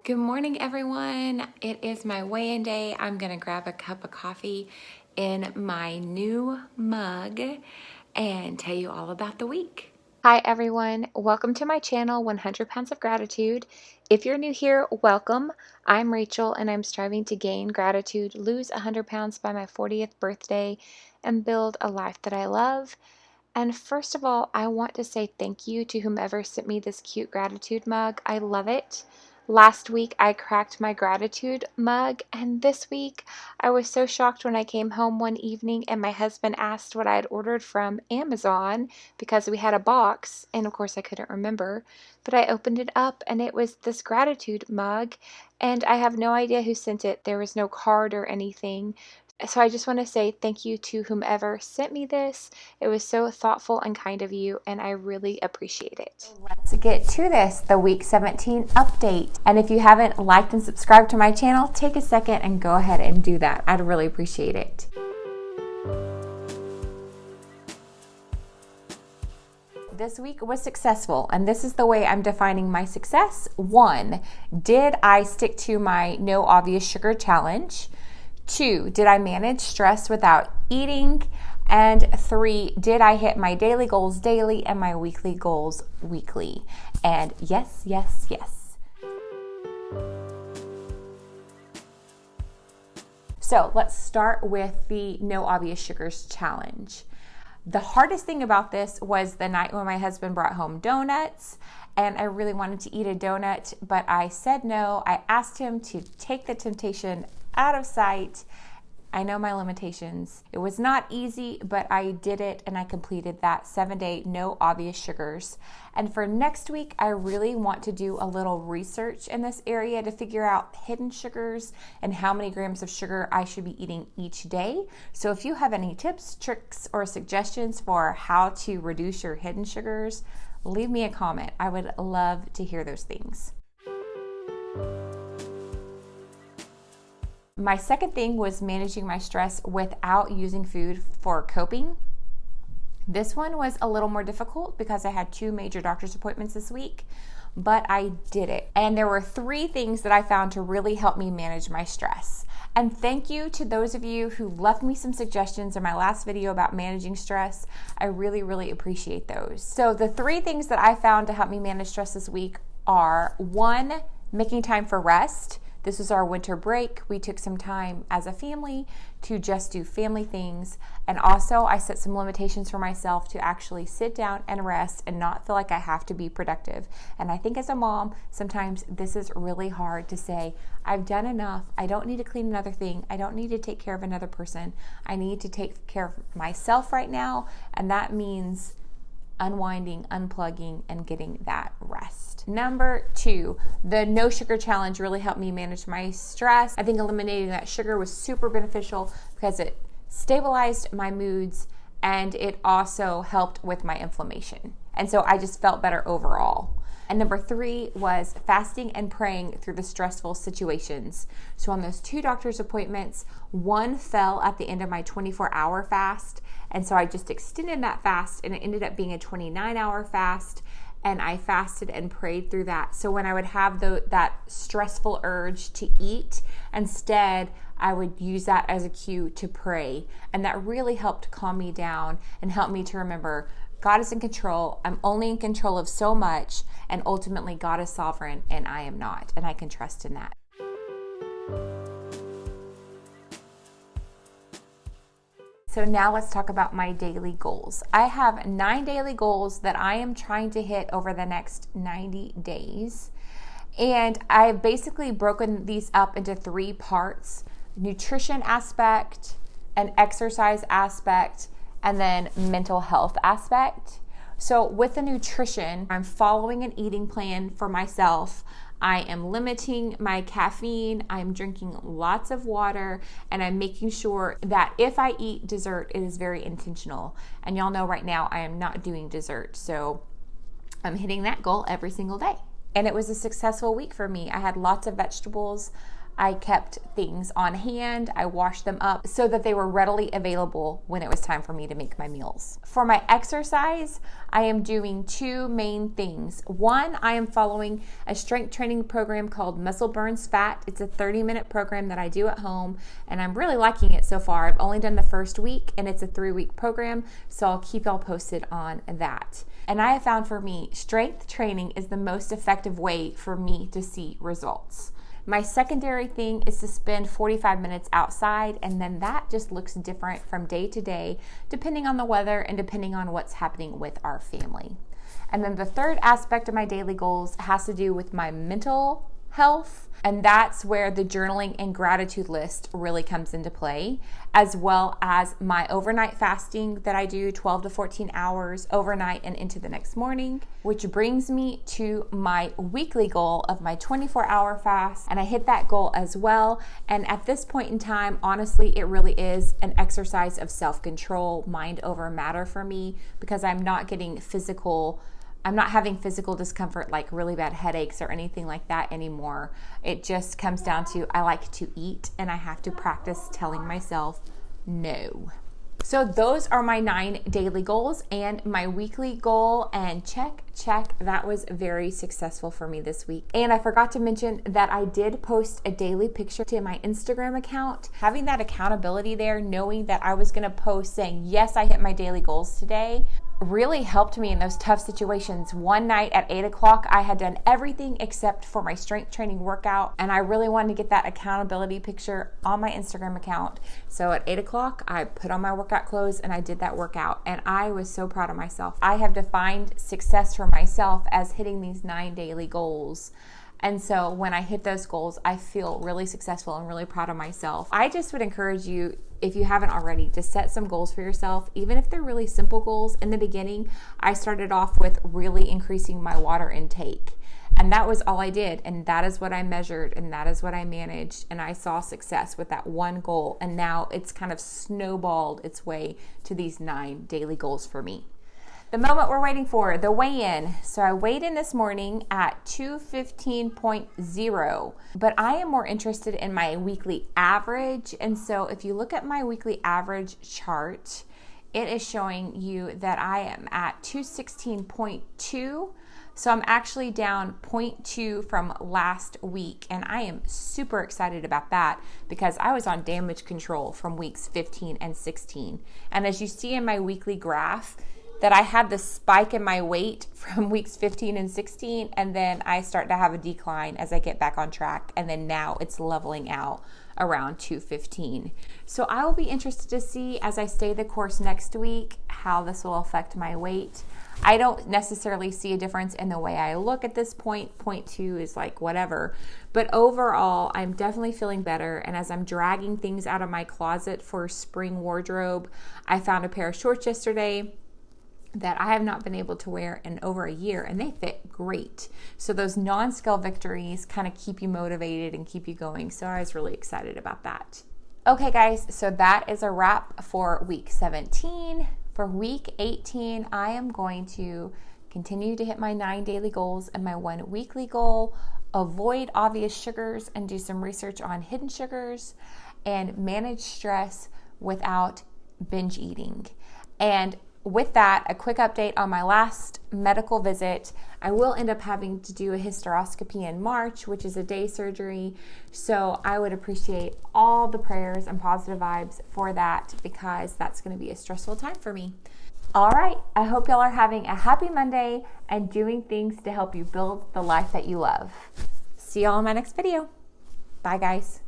Good morning, everyone. It is my weigh-in day. I'm gonna grab a cup of coffee in my new mug and tell you all about the week. Hi, everyone. Welcome to my channel, 100 Pounds of Gratitude. If you're new here, welcome. I'm Rachel, and I'm striving to gain gratitude, lose 100 pounds by my 40th birthday, and build a life that I love. And first of all, I want to say thank you to whomever sent me this cute gratitude mug. I love it. Last week, I cracked my gratitude mug, and this week, I was so shocked when I came home one evening and my husband asked what I had ordered from Amazon because we had a box, and of course, I couldn't remember. But I opened it up, and it was this gratitude mug, and I have no idea who sent it. There was no card or anything. So I just want to say thank you to whomever sent me this. It was so thoughtful and kind of you, and I really appreciate it. Let's get to this, the week 17 update. And if you haven't liked and subscribed to my channel, take a second and go ahead and do that. I'd really appreciate it. This week was successful, and this is the way I'm defining my success. 1, did I stick to my no obvious sugar challenge? 2, did I manage stress without eating? And 3, did I hit my daily goals daily and my weekly goals weekly? And yes, yes, yes. So let's start with the no obvious sugars challenge. The hardest thing about this was the night when my husband brought home donuts, and I really wanted to eat a donut, but I said no. I asked him to take the temptation out of sight. I know my limitations. It was not easy, but I did it, and I completed that 7-day no obvious sugars. And for next week, I really want to do a little research in this area to figure out hidden sugars and how many grams of sugar I should be eating each day. So if you have any tips, tricks, or suggestions for how to reduce your hidden sugars, leave me a comment. I would love to hear those things. My second thing was managing my stress without using food for coping. This one was a little more difficult because I had 2 major doctor's appointments this week, but I did it. And there were 3 things that I found to really help me manage my stress. And thank you to those of you who left me some suggestions in my last video about managing stress. I really, really appreciate those. So the 3 things that I found to help me manage stress this week are 1, making time for rest. This was our winter break. We took some time as a family to just do family things. And also I set some limitations for myself to actually sit down and rest and not feel like I have to be productive. And I think as a mom, sometimes this is really hard to say, I've done enough. I don't need to clean another thing. I don't need to take care of another person. I need to take care of myself right now. And that means unwinding, unplugging, and getting that rest. Number 2, the no sugar challenge really helped me manage my stress. I think eliminating that sugar was super beneficial because it stabilized my moods and it also helped with my inflammation. And so I just felt better overall. And number 3 was fasting and praying through the stressful situations. So on those 2 doctor's appointments, one fell at the end of my 24-hour fast. And so I just extended that fast, and it ended up being a 29-hour fast. And I fasted and prayed through that. So when I would have that stressful urge to eat, instead I would use that as a cue to pray. And that really helped calm me down and help me to remember God is in control. I'm only in control of so much, and ultimately God is sovereign and I am not, and I can trust in that. So now let's talk about my daily goals. I have 9 daily goals that I am trying to hit over the next 90 days. And I've basically broken these up into 3 parts: nutrition aspect, an exercise aspect, and then mental health aspect. So with the nutrition, I'm following an eating plan for myself. I am limiting my caffeine. I'm drinking lots of water, and I'm making sure that if I eat dessert, it is very intentional. And y'all know right now I am not doing dessert. So I'm hitting that goal every single day. And it was a successful week for me. I had lots of vegetables. I kept things on hand. I washed them up so that they were readily available when it was time for me to make my meals. For my exercise, I am doing two main things. One, I am following a strength training program called Muscle Burns Fat. It's a 30-minute program that I do at home, and I'm really liking it so far. I've only done the first week, and it's a 3-week program, so I'll keep y'all posted on that. And I have found for me, strength training is the most effective way for me to see results. My secondary thing is to spend 45 minutes outside, and then that just looks different from day to day, depending on the weather and depending on what's happening with our family. And then the third aspect of my daily goals has to do with my mental health, and that's where the journaling and gratitude list really comes into play, as well as my overnight fasting that I do 12 to 14 hours overnight and into the next morning, which brings me to my weekly goal of my 24-hour fast, and I hit that goal as well. And at this point in time, honestly, it really is an exercise of self-control, mind over matter for me, because I'm not having physical discomfort like really bad headaches or anything like that anymore. It just comes down to I like to eat, and I have to practice telling myself no. So those are my 9 daily goals and my weekly goal, and check, that was very successful for me this week. And I forgot to mention that I did post a daily picture to my Instagram account. Having that accountability there, knowing that I was gonna post saying, yes, I hit my daily goals today, really helped me in those tough situations. One night at 8 o'clock, I had done everything except for my strength training workout, and I really wanted to get that accountability picture on my Instagram account. So at 8 o'clock, I put on my workout clothes and I did that workout, and I was so proud of myself. I have defined success for myself as hitting these 9 daily goals. And so when I hit those goals, I feel really successful and really proud of myself. I just would encourage you, if you haven't already, to set some goals for yourself, even if they're really simple goals. In the beginning, I started off with really increasing my water intake. And that was all I did. And that is what I measured, and that is what I managed. And I saw success with that one goal. And now it's kind of snowballed its way to these 9 daily goals for me. The moment we're waiting for, the weigh-in. So I weighed in this morning at 215.0, but I am more interested in my weekly average. And so if you look at my weekly average chart, it is showing you that I am at 216.2. So I'm actually down 0.2 from last week, and I am super excited about that because I was on damage control from weeks 15 and 16. And as you see in my weekly graph, that I had this spike in my weight from weeks 15 and 16, and then I start to have a decline as I get back on track, and then now it's leveling out around 215. So I will be interested to see as I stay the course next week how this will affect my weight. I don't necessarily see a difference in the way I look at this point. 0.2 is like whatever. But overall, I'm definitely feeling better. And as I'm dragging things out of my closet for spring wardrobe, I found a pair of shorts yesterday that I have not been able to wear in over a year, and they fit great. So those non-scale victories kind of keep you motivated and keep you going. So I was really excited about that. Okay guys, so that is a wrap for week 17. For week 18, I am going to continue to hit my 9 daily goals and my 1 weekly goal, avoid obvious sugars and do some research on hidden sugars, and manage stress without binge eating. And with that, a quick update on my last medical visit. I will end up having to do a hysteroscopy in March, which is a day surgery. So I would appreciate all the prayers and positive vibes for that, because that's going to be a stressful time for me. All right, I hope y'all are having a happy Monday and doing things to help you build the life that you love. See y'all in my next video. Bye guys.